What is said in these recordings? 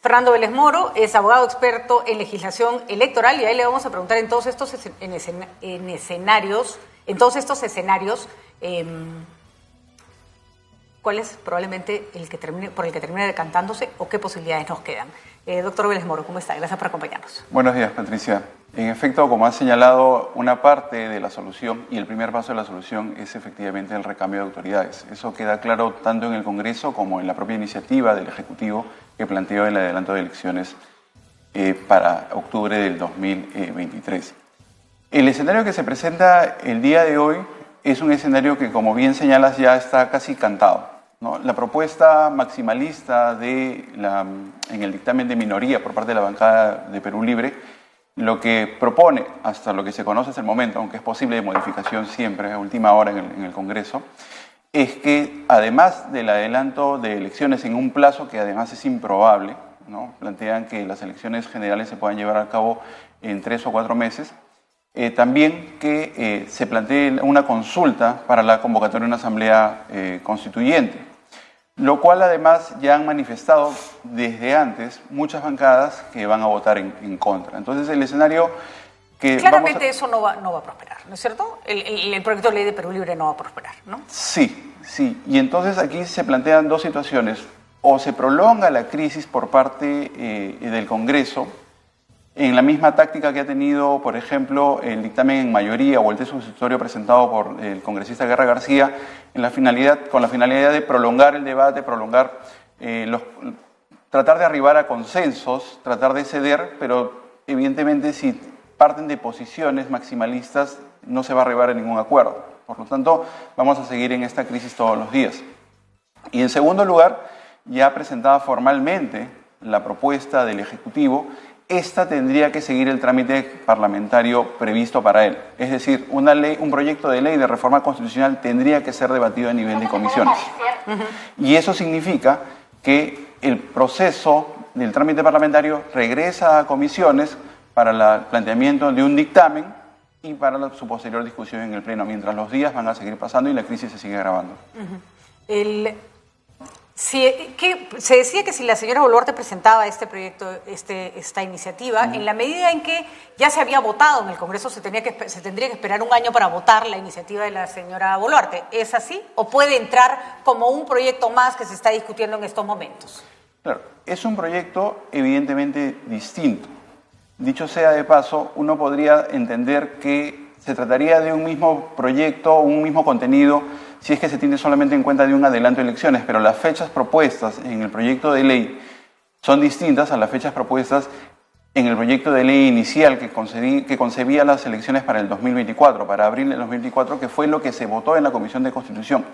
Fernando Vélez Moro es abogado experto en legislación electoral y a él le vamos a preguntar en todos estos escenarios, ¿cuál es probablemente por el que termine decantándose o qué posibilidades nos quedan? Doctor Vélez Moro, ¿cómo está? Gracias por acompañarnos. Buenos días, Patricia. En efecto, como ha señalado, una parte de la solución y el primer paso de la solución es efectivamente el recambio de autoridades. Eso queda claro tanto en el Congreso como en la propia iniciativa del Ejecutivo que planteó el adelanto de elecciones para octubre del 2023. El escenario que se presenta el día de hoy es un escenario que, como bien señalas, ya está casi cantado, ¿no? La propuesta maximalista en el dictamen de minoría por parte de la bancada de Perú Libre, lo que propone, hasta lo que se conoce hasta el momento, aunque es posible de modificación siempre a última hora en el Congreso, es que además del adelanto de elecciones en un plazo que además es improbable, ¿no? Plantean que las elecciones generales se puedan llevar a cabo en 3 o 4 meses, también que se plantee una consulta para la convocatoria de una asamblea constituyente, lo cual además ya han manifestado desde antes muchas bancadas que van a votar en contra. Entonces el escenario que... Claramente eso no va a prosperar, ¿no es cierto? El proyecto de ley de Perú Libre no va a prosperar, ¿no? Sí. Y entonces aquí se plantean dos situaciones. O se prolonga la crisis por parte del Congreso, en la misma táctica que ha tenido, por ejemplo, el dictamen en mayoría o el texto sucesorio presentado por el congresista Guerra García, con la finalidad de prolongar el debate, tratar de arribar a consensos, tratar de ceder, pero evidentemente si parten de posiciones maximalistas no se va a arribar a ningún acuerdo. Por lo tanto, vamos a seguir en esta crisis todos los días. Y en segundo lugar, ya presentada formalmente la propuesta del Ejecutivo, esta tendría que seguir el trámite parlamentario previsto para él. Es decir, un proyecto de ley de reforma constitucional tendría que ser debatido a nivel de comisiones. Y eso significa que el proceso del trámite parlamentario regresa a comisiones para el planteamiento de un dictamen y para su posterior discusión en el Pleno, mientras los días van a seguir pasando y la crisis se sigue agravando. Se decía que si la señora Boluarte presentaba este proyecto, esta iniciativa, en la medida en que ya se había votado en el Congreso, se tendría que esperar un año para votar la iniciativa de la señora Boluarte. ¿Es así? ¿O puede entrar como un proyecto más que se está discutiendo en estos momentos? Claro, es un proyecto evidentemente distinto. Dicho sea de paso, uno podría entender que se trataría de un mismo proyecto, un mismo contenido, si es que se tiene solamente en cuenta de un adelanto de elecciones, pero las fechas propuestas en el proyecto de ley son distintas a las fechas propuestas en el proyecto de ley inicial que concebía las elecciones para el 2024, para abril del 2024, que fue lo que se votó en la Comisión de Constitución.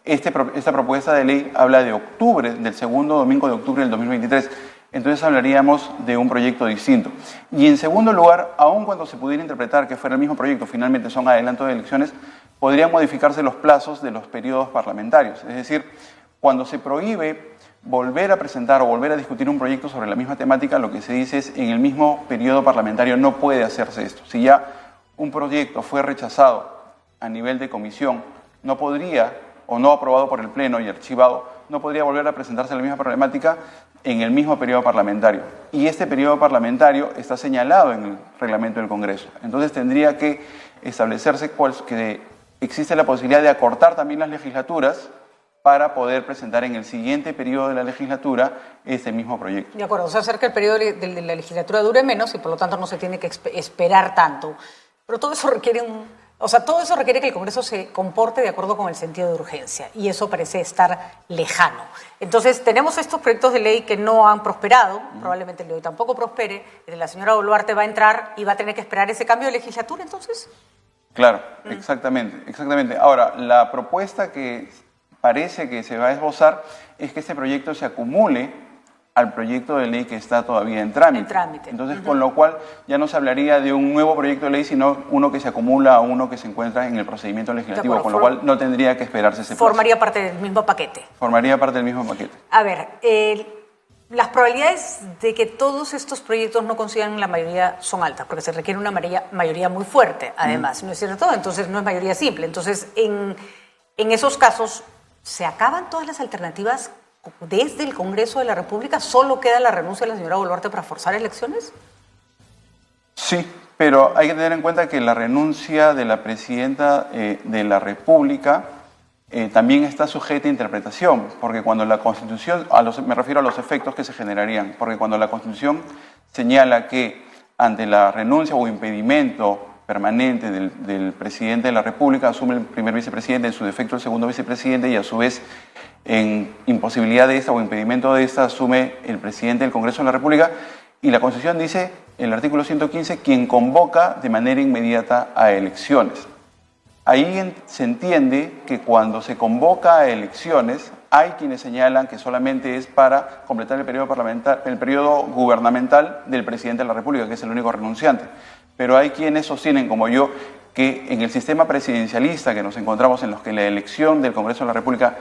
Esta propuesta de ley habla de octubre, del segundo domingo de octubre del 2023. Entonces hablaríamos de un proyecto distinto. Y en segundo lugar, aun cuando se pudiera interpretar que fuera el mismo proyecto, finalmente son adelantos de elecciones, podrían modificarse los plazos de los periodos parlamentarios. Es decir, cuando se prohíbe volver a presentar o volver a discutir un proyecto sobre la misma temática, lo que se dice es en el mismo periodo parlamentario no puede hacerse esto. Si ya un proyecto fue rechazado a nivel de comisión, no podría, o no aprobado por el Pleno y archivado, no podría volver a presentarse la misma problemática en el mismo periodo parlamentario. Y este periodo parlamentario está señalado en el reglamento del Congreso. Entonces tendría que establecerse que existe la posibilidad de acortar también las legislaturas para poder presentar en el siguiente periodo de la legislatura este mismo proyecto. De acuerdo, o sea, hacer que el periodo de la legislatura dure menos y por lo tanto no se tiene que esperar tanto. Pero todo eso requiere que el Congreso se comporte de acuerdo con el sentido de urgencia y eso parece estar lejano. Entonces, tenemos estos proyectos de ley que no han prosperado, probablemente el de hoy tampoco prospere, la señora Boluarte va a entrar y va a tener que esperar ese cambio de legislatura, entonces. Claro, exactamente. Ahora, la propuesta que parece que se va a esbozar es que este proyecto se acumule al proyecto de ley que está todavía en trámite. Entonces, con lo cual ya no se hablaría de un nuevo proyecto de ley, sino uno que se acumula a uno que se encuentra en el procedimiento legislativo, con lo cual no tendría que esperarse ese plazo. Formaría parte del mismo paquete. Formaría parte del mismo paquete. A ver, las probabilidades de que todos estos proyectos no consigan la mayoría son altas, porque se requiere una mayoría muy fuerte, además, ¿no es cierto? Entonces, no es mayoría simple. Entonces, en esos casos, ¿se acaban todas las alternativas desde el Congreso de la República solo queda la renuncia de la señora Boluarte para forzar elecciones? Sí, pero hay que tener en cuenta que la renuncia de la presidenta de la República también está sujeta a interpretación, porque cuando la Constitución, me refiero a los efectos que se generarían, porque cuando la Constitución señala que ante la renuncia o impedimento permanente del presidente de la República, asume el primer vicepresidente, en su defecto el segundo vicepresidente, y a su vez en imposibilidad de esta o impedimento de esta asume el presidente del Congreso de la República, y la Constitución dice, en el artículo 115, quien convoca de manera inmediata a elecciones. Ahí se entiende que cuando se convoca a elecciones, hay quienes señalan que solamente es para completar el periodo gubernamental del presidente de la República, que es el único renunciante. Pero hay quienes sostienen, como yo, que en el sistema presidencialista que nos encontramos, en los que la elección del Congreso de la República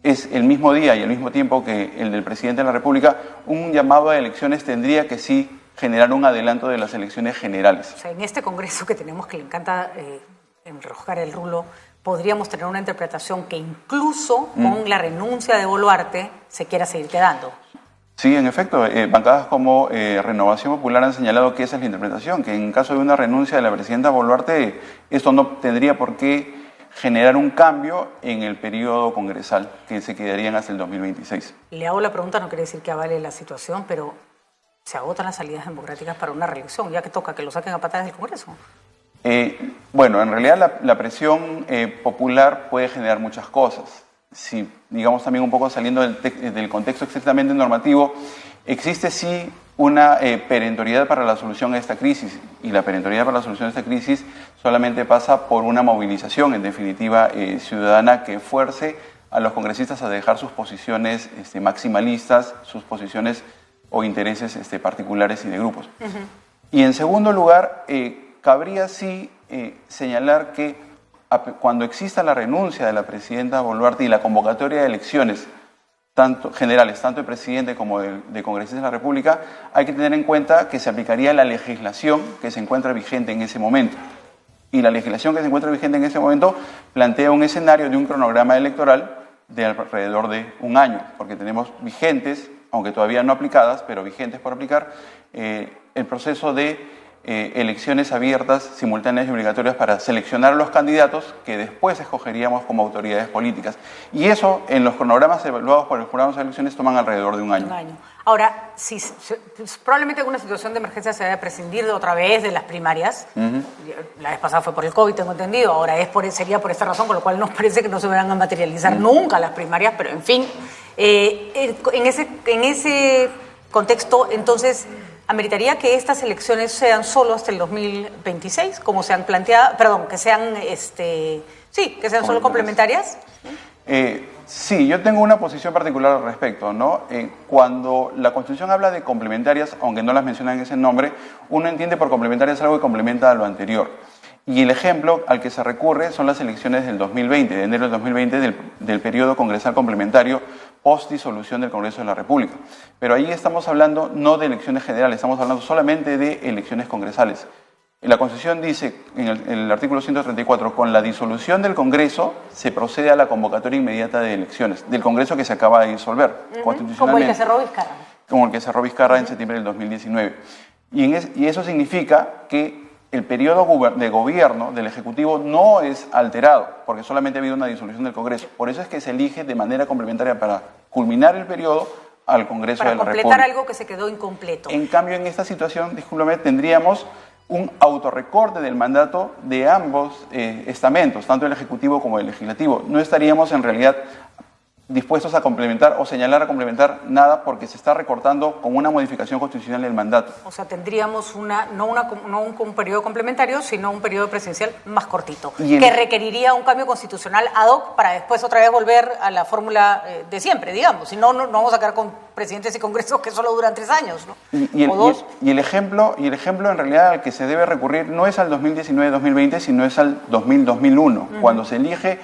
es el mismo día y al mismo tiempo que el del presidente de la República, un llamado a elecciones tendría que sí generar un adelanto de las elecciones generales. O sea, en este Congreso que tenemos, que le encanta enroscar el rulo, podríamos tener una interpretación que incluso con la renuncia de Boluarte se quiera seguir quedando. Sí, en efecto, bancadas como Renovación Popular han señalado que esa es la interpretación, que en caso de una renuncia de la presidenta Boluarte, esto no tendría por qué generar un cambio en el periodo congresal, que se quedarían hasta el 2026. Le hago la pregunta, no quiere decir que avale la situación, pero se agotan las salidas democráticas para una reelección, ya que toca que lo saquen a patadas del Congreso. Bueno, en realidad la presión popular puede generar muchas cosas. Si, digamos, también un poco saliendo del contexto estrictamente normativo, existe sí una perentoriedad para la solución a esta crisis, y la perentoriedad para la solución a esta crisis solamente pasa por una movilización, en definitiva, ciudadana, que fuerce a los congresistas a dejar sus posiciones maximalistas, sus posiciones o intereses particulares y de grupos. Y en segundo lugar, cabría sí señalar que cuando exista la renuncia de la presidenta Boluarte y la convocatoria de elecciones generales, tanto de presidente como de congresistas de la República, hay que tener en cuenta que se aplicaría la legislación que se encuentra vigente en ese momento. Y la legislación que se encuentra vigente en ese momento plantea un escenario de un cronograma electoral de alrededor de un año, porque tenemos vigentes, aunque todavía no aplicadas, pero vigentes por aplicar, el proceso de elecciones abiertas, simultáneas y obligatorias para seleccionar a los candidatos que después escogeríamos como autoridades políticas. Y eso, en los cronogramas evaluados por el jurado de elecciones, toman alrededor de un año. Ahora, probablemente en una situación de emergencia se debe prescindir de otra vez de las primarias. La vez pasada fue por el COVID, tengo entendido. Ahora sería por esta razón, con lo cual nos parece que no se van a materializar nunca las primarias, pero en fin. En ese contexto, entonces, ¿ameritaría que estas elecciones sean solo hasta el 2026, como se han planteado? Perdón, que sean, que sean solo complementarias. Sí, yo tengo una posición particular al respecto, ¿no? Cuando la Constitución habla de complementarias, aunque no las menciona en ese nombre, uno entiende por complementarias algo que complementa a lo anterior. Y el ejemplo al que se recurre son las elecciones del 2020, de enero del 2020, del periodo congresal complementario post-disolución del Congreso de la República. Pero ahí estamos hablando no de elecciones generales, estamos hablando solamente de elecciones congresales. La Constitución dice, en el artículo 134, con la disolución del Congreso se procede a la convocatoria inmediata de elecciones, del Congreso que se acaba de disolver constitucionalmente. Como el que cerró Vizcarra. Como el que cerró Vizcarra en septiembre del 2019. Y eso significa que el periodo de gobierno del Ejecutivo no es alterado, porque solamente ha habido una disolución del Congreso. Por eso es que se elige de manera complementaria para culminar el periodo al Congreso de la República. Para completar algo que se quedó incompleto. En cambio, en esta situación, discúlpame, tendríamos un autorrecorte del mandato de ambos estamentos, tanto el Ejecutivo como el Legislativo. No estaríamos en realidad dispuestos a complementar o señalar a complementar nada, porque se está recortando con una modificación constitucional del mandato. O sea, tendríamos no un periodo complementario, sino un periodo presidencial más cortito, que requeriría un cambio constitucional ad hoc para después otra vez volver a la fórmula de siempre, digamos. Si no, no vamos a quedar con presidentes y congresos que solo duran 3 años, ¿no? Y el ejemplo en realidad al que se debe recurrir no es al 2019-2020, sino es al 2000-2001, cuando se elige.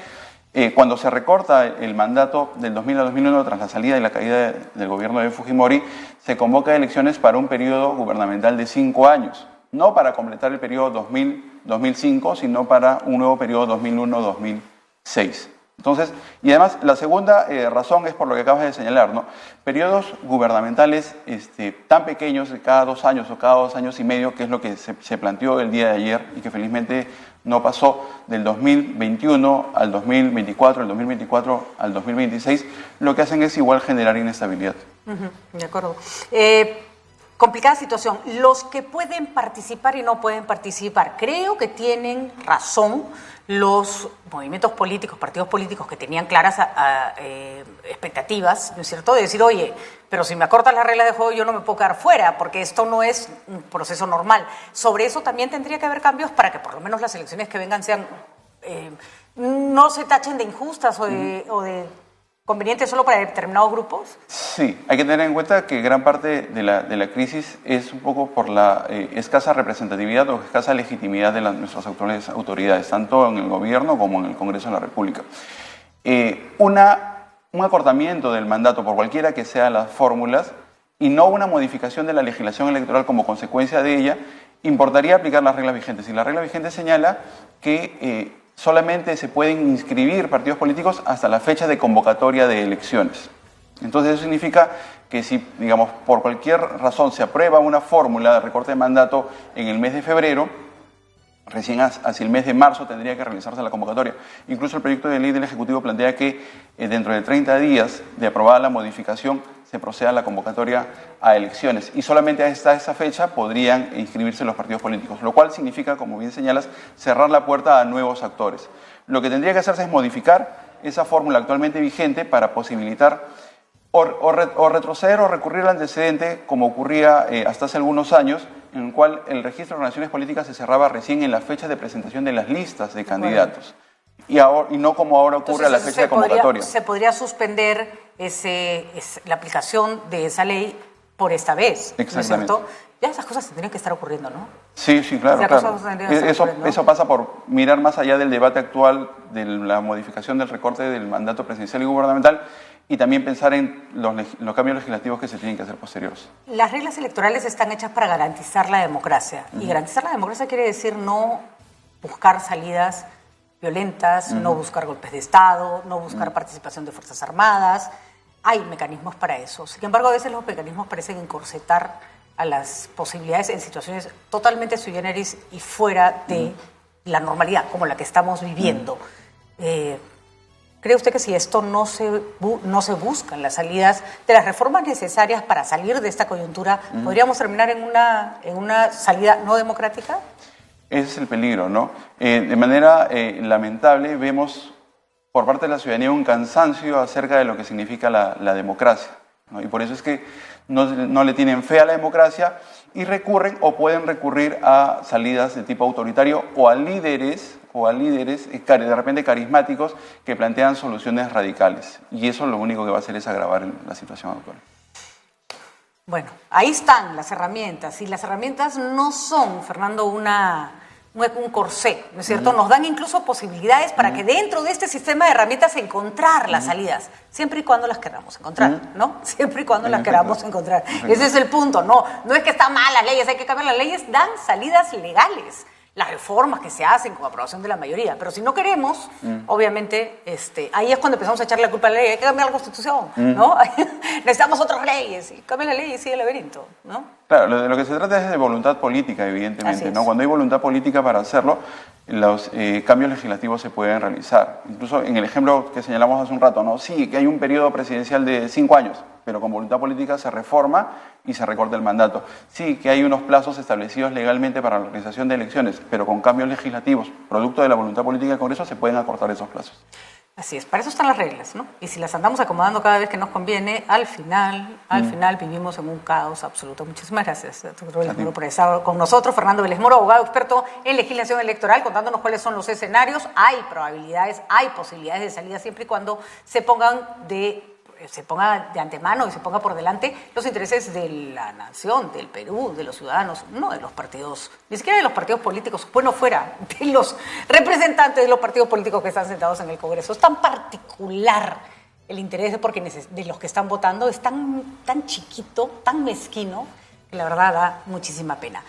Cuando se recorta el mandato del 2000 a 2001 tras la salida y la caída del gobierno de Fujimori, se convoca elecciones para un periodo gubernamental de 5 años, no para completar el periodo 2000-2005, sino para un nuevo periodo 2001-2006. Entonces, y además, la segunda razón es por lo que acabas de señalar, ¿no? Periodos gubernamentales tan pequeños, de cada 2 años o cada 2 años y medio, que es lo que se planteó el día de ayer y que felizmente no pasó, del 2021 al 2024, del 2024 al 2026, lo que hacen es igual generar inestabilidad. De acuerdo. Complicada situación. Los que pueden participar y no pueden participar, creo que tienen razón los movimientos políticos, partidos políticos que tenían claras expectativas, ¿no es cierto?, de decir, oye, pero si me acortan las reglas de juego yo no me puedo quedar fuera, porque esto no es un proceso normal. Sobre eso también tendría que haber cambios para que por lo menos las elecciones que vengan sean no se tachen de injustas o de convenientes solo para determinados grupos. Sí, hay que tener en cuenta que gran parte de la crisis es un poco por la escasa representatividad o escasa legitimidad de nuestras autoridades, tanto en el gobierno como en el Congreso de la República. Un acortamiento del mandato por cualquiera que sean las fórmulas y no una modificación de la legislación electoral como consecuencia de ella, importaría aplicar las reglas vigentes. Y la regla vigente señala que solamente se pueden inscribir partidos políticos hasta la fecha de convocatoria de elecciones. Entonces eso significa que si, digamos, por cualquier razón se aprueba una fórmula de recorte de mandato en el mes de febrero, recién hacia el mes de marzo tendría que realizarse la convocatoria. Incluso el proyecto de ley del Ejecutivo plantea que dentro de 30 días de aprobada la modificación se proceda a la convocatoria a elecciones y solamente hasta esa fecha podrían inscribirse los partidos políticos, lo cual significa, como bien señalas, cerrar la puerta a nuevos actores. Lo que tendría que hacerse es modificar esa fórmula actualmente vigente para posibilitar o retroceder o recurrir al antecedente como ocurría hasta hace algunos años, en el cual el registro de organizaciones políticas se cerraba recién en la fecha de presentación de las listas de candidatos. Y no como ahora ocurre. Entonces, a la fecha de convocatoria. Se podría suspender la aplicación de esa ley por esta vez, ¿no es cierto? Ya esas cosas tendrían que estar ocurriendo, ¿no? Sí, claro. Eso pasa por mirar más allá del debate actual de la modificación del recorte del mandato presidencial y gubernamental y también pensar en los cambios legislativos que se tienen que hacer posteriores. Las reglas electorales están hechas para garantizar la democracia. Y garantizar la democracia quiere decir no buscar salidas violentas, no buscar golpes de Estado, no buscar participación de Fuerzas Armadas. Hay mecanismos para eso. Sin embargo, a veces los mecanismos parecen encorsetar a las posibilidades en situaciones totalmente sui generis y fuera de la normalidad, como la que estamos viviendo. ¿Cree usted que si esto no se buscan las salidas de las reformas necesarias para salir de esta coyuntura, podríamos terminar en una salida no democrática? Ese es el peligro, ¿no? De manera lamentable vemos por parte de la ciudadanía un cansancio acerca de lo que significa la democracia, ¿no? Y por eso es que no le tienen fe a la democracia y recurren o pueden recurrir a salidas de tipo autoritario o a líderes de repente carismáticos que plantean soluciones radicales. Y eso lo único que va a hacer es agravar la situación actual. Bueno, ahí están las herramientas, y las herramientas no son, Fernando, un corsé, ¿no es cierto? Nos dan incluso posibilidades para que dentro de este sistema de herramientas encontrar las salidas, siempre y cuando las queramos encontrar, ¿no? Siempre y cuando las queramos encontrar. Ese es el punto, no es que están mal las leyes, hay que cambiar las leyes, dan salidas legales. Las reformas que se hacen con aprobación de la mayoría, pero si no queremos, obviamente, ahí es cuando empezamos a echarle la culpa a la ley, hay que cambiar la Constitución, ¿no? Necesitamos otras leyes, y cambia la ley y sigue el laberinto, ¿no? Claro, de lo que se trata es de voluntad política, evidentemente, ¿no? Cuando hay voluntad política para hacerlo, los cambios legislativos se pueden realizar. Incluso en el ejemplo que señalamos hace un rato, ¿no? Sí, que hay un periodo presidencial de 5 años, pero con voluntad política se reforma y se recorta el mandato. Sí, que hay unos plazos establecidos legalmente para la organización de elecciones, pero con cambios legislativos, producto de la voluntad política del Congreso, se pueden acortar esos plazos. Así es, para eso están las reglas, ¿no? Y si las andamos acomodando cada vez que nos conviene, al final vivimos en un caos absoluto. Muchísimas gracias, doctor Vélez Moro, por estar con nosotros. Fernando Vélez Moro, abogado experto en legislación electoral, contándonos cuáles son los escenarios. Hay probabilidades, hay posibilidades de salida siempre y cuando se ponga de antemano y se ponga por delante los intereses de la nación, del Perú, de los ciudadanos, no de los partidos, ni siquiera de los partidos políticos, bueno, fuera de los representantes de los partidos políticos que están sentados en el Congreso. Es tan particular el interés de los que están votando, es tan chiquito, tan mezquino, que la verdad da muchísima pena.